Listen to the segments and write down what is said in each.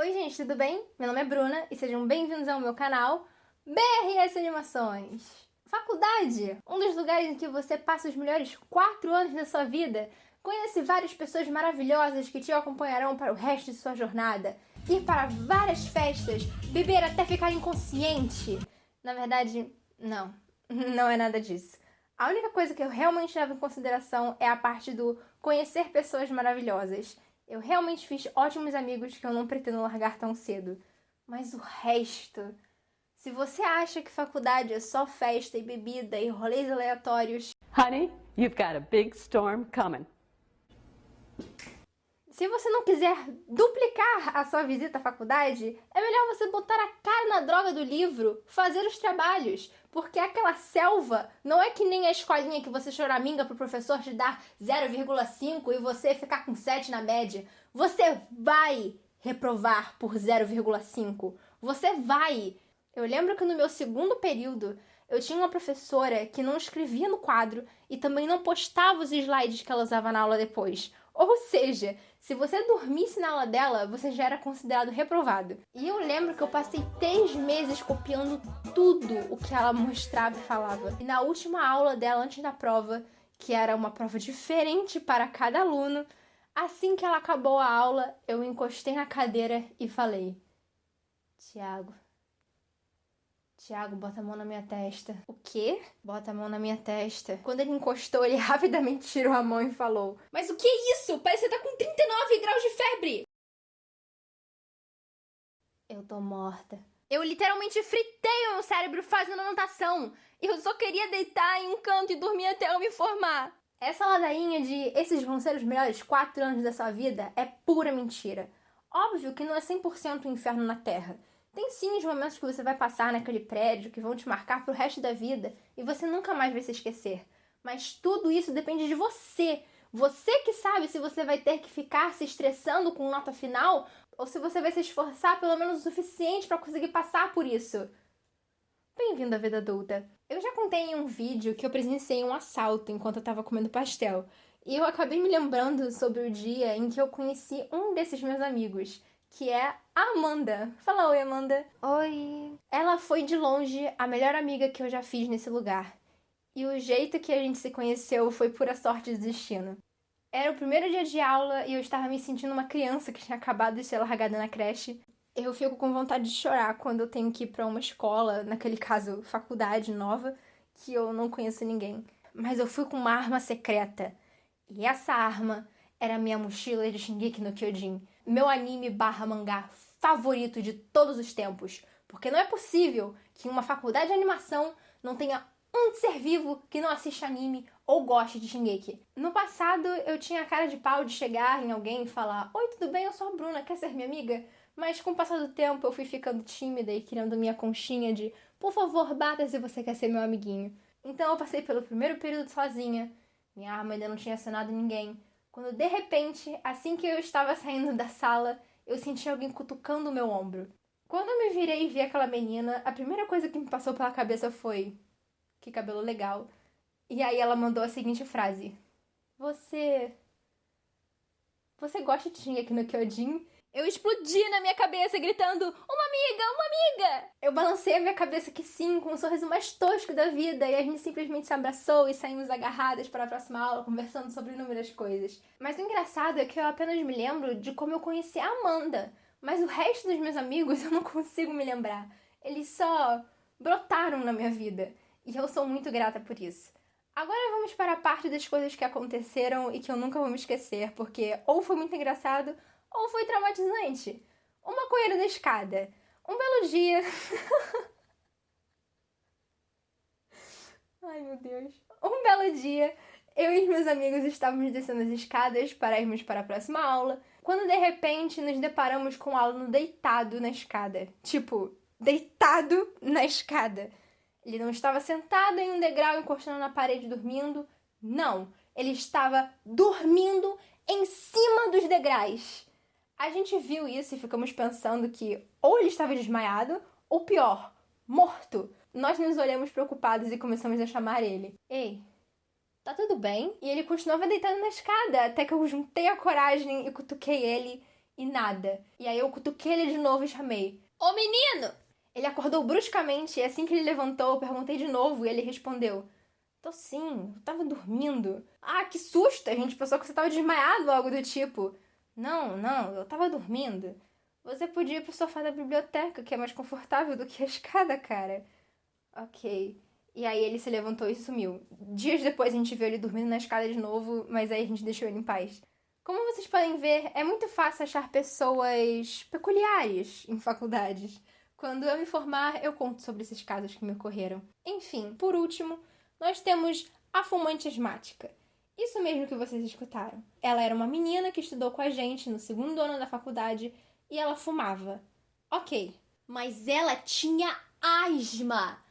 Oi gente, tudo bem? Meu nome é Bruna e sejam bem-vindos ao meu canal BRS Animações. Faculdade, um dos lugares em que você passa os melhores 4 anos da sua vida, conhece várias pessoas maravilhosas que te acompanharão para o resto de sua jornada, ir para várias festas, beber até ficar inconsciente. Na verdade, não, não é nada disso. A única coisa que eu realmente levo em consideração é a parte do conhecer pessoas maravilhosas. Eu realmente fiz ótimos amigos que eu não pretendo largar tão cedo. Mas o resto... Se você acha que faculdade é só festa e bebida e rolês aleatórios... Honey, you've got a big storm coming. Se você não quiser duplicar a sua visita à faculdade, é melhor você botar a cara na droga do livro, fazer os trabalhos, porque aquela selva não é que nem a escolinha que você choraminga pro professor te dar 0,5 e você ficar com 7 na média. Você vai reprovar por 0,5. Você vai. Eu lembro que no meu segundo período, eu tinha uma professora que não escrevia no quadro e também não postava os slides que ela usava na aula depois. Ou seja, se você dormisse na aula dela, você já era considerado reprovado. E eu lembro que eu passei 3 meses copiando tudo o que ela mostrava e falava. E na última aula dela, antes da prova, que era uma prova diferente para cada aluno, assim que ela acabou a aula, eu encostei na cadeira e falei: Tiago, bota a mão na minha testa. O quê? Bota a mão na minha testa. Quando ele encostou, ele rapidamente tirou a mão e falou: Mas o que é isso? Parece que você tá com 39 graus de febre! Eu tô morta. Eu literalmente fritei o meu cérebro fazendo anotação. Eu só queria deitar em um canto e dormir até eu me formar. Essa ladainha de esses vão ser os melhores 4 anos da sua vida é pura mentira. Óbvio que não é 100% o inferno na Terra. Tem sim os momentos que você vai passar naquele prédio que vão te marcar pro resto da vida e você nunca mais vai se esquecer. Mas tudo isso depende de você. Você que sabe se você vai ter que ficar se estressando com nota final ou se você vai se esforçar pelo menos o suficiente para conseguir passar por isso. Bem-vindo à vida adulta. Eu já contei em um vídeo que eu presenciei um assalto enquanto eu tava comendo pastel. E eu acabei me lembrando sobre o dia em que eu conheci um desses meus amigos, que é a Amanda. Fala oi, Amanda. Oi. Ela foi de longe a melhor amiga que eu já fiz nesse lugar. E o jeito que a gente se conheceu foi pura sorte do destino. Era o primeiro dia de aula e eu estava me sentindo uma criança que tinha acabado de ser largada na creche. Eu fico com vontade de chorar quando eu tenho que ir pra uma escola, naquele caso, faculdade nova, que eu não conheço ninguém. Mas eu fui com uma arma secreta. E essa arma era a minha mochila de Shingeki no Kyojin, meu anime / mangá favorito de todos os tempos. Porque não é possível que em uma faculdade de animação não tenha um ser vivo que não assista anime ou goste de Shingeki. No passado, eu tinha a cara de pau de chegar em alguém e falar: Oi, tudo bem? Eu sou a Bruna, quer ser minha amiga? Mas com o passar do tempo, eu fui ficando tímida e criando minha conchinha de por favor, bata se você quer ser meu amiguinho. Então eu passei pelo primeiro período sozinha. Minha arma ainda não tinha acionado ninguém. Quando de repente, assim que eu estava saindo da sala, eu senti alguém cutucando o meu ombro. Quando eu me virei e vi aquela menina, a primeira coisa que me passou pela cabeça foi: que cabelo legal. E aí ela mandou a seguinte frase: Você gosta de Shingeki no Kyojin? Eu explodi na minha cabeça gritando: Uma amiga, uma amiga! Eu balancei a minha cabeça que sim, com um sorriso mais tosco da vida, e a gente simplesmente se abraçou e saímos agarradas para a próxima aula, conversando sobre inúmeras coisas. Mas o engraçado é que eu apenas me lembro de como eu conheci a Amanda, mas o resto dos meus amigos eu não consigo me lembrar. Eles só brotaram na minha vida, e eu sou muito grata por isso. Agora vamos para a parte das coisas que aconteceram e que eu nunca vou me esquecer, porque ou foi muito engraçado ou foi traumatizante. Uma corrida da escada. Um belo dia... Ai, meu Deus. Um belo dia, eu e meus amigos estávamos descendo as escadas para irmos para a próxima aula, quando de repente nos deparamos com um aluno deitado na escada. Tipo, deitado na escada. Ele não estava sentado em um degrau encostando na parede dormindo. Não, ele estava dormindo em cima dos degraus. A gente viu isso e ficamos pensando que ou ele estava desmaiado, ou pior, morto. Nós nos olhamos preocupados e começamos a chamar ele. Ei, tá tudo bem? E ele continuava deitado na escada, até que eu juntei a coragem e cutuquei ele. E nada. E aí eu cutuquei ele de novo e chamei: Ô menino! Ele acordou bruscamente e assim que ele levantou, eu perguntei de novo e ele respondeu: Tô sim, eu tava dormindo. Ah, que susto! A gente pensou que você tava desmaiado, algo do tipo. Não, eu tava dormindo. Você podia ir pro sofá da biblioteca, que é mais confortável do que a escada, cara. Ok. E aí ele se levantou e sumiu. Dias depois a gente viu ele dormindo na escada de novo, mas aí a gente deixou ele em paz. Como vocês podem ver, é muito fácil achar pessoas peculiares em faculdades. Quando eu me formar, eu conto sobre esses casos que me ocorreram. Enfim, por último, nós temos a fumante asmática. Isso mesmo que vocês escutaram. Ela era uma menina que estudou com a gente no segundo ano da faculdade e ela fumava. Ok. Mas ela tinha asma.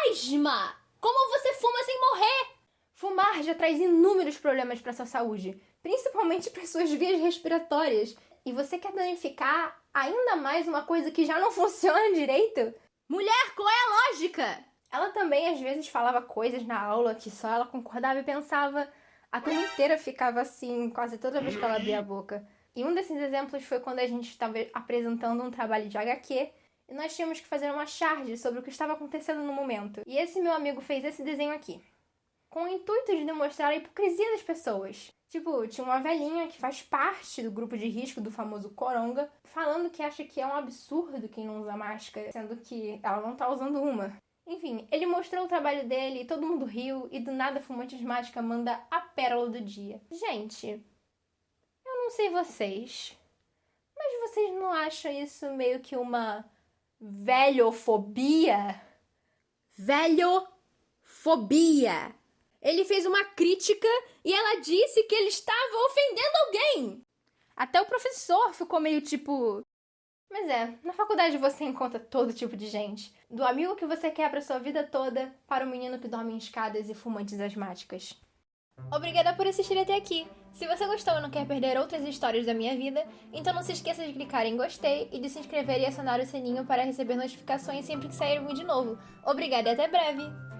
Asma! Como você fuma sem morrer? Fumar já traz inúmeros problemas para sua saúde, principalmente para suas vias respiratórias. E você quer danificar ainda mais uma coisa que já não funciona direito? Mulher, qual é a lógica? Ela também às vezes falava coisas na aula que só ela concordava e pensava. A turma inteira ficava assim, quase toda vez que ela abria a boca. E um desses exemplos foi quando a gente estava apresentando um trabalho de HQ e nós tínhamos que fazer uma charge sobre o que estava acontecendo no momento. E esse meu amigo fez esse desenho aqui, com o intuito de demonstrar a hipocrisia das pessoas. Tipo, tinha uma velhinha que faz parte do grupo de risco do famoso Coronga, falando que acha que é um absurdo quem não usa máscara, sendo que ela não tá usando uma. Enfim, ele mostrou o trabalho dele, todo mundo riu, e do nada a fumante asmática manda a pérola do dia. Gente, eu não sei vocês, mas vocês não acham isso meio que uma velhofobia? Velhofobia! Ele fez uma crítica e ela disse que ele estava ofendendo alguém. Até o professor ficou meio tipo... Mas na faculdade você encontra todo tipo de gente. Do amigo que você quer pra sua vida toda, para o menino que dorme em escadas e fumantes asmáticas. Obrigada por assistir até aqui. Se você gostou e não quer perder outras histórias da minha vida, então não se esqueça de clicar em gostei e de se inscrever e acionar o sininho para receber notificações sempre que sair um vídeo novo. Obrigada e até breve!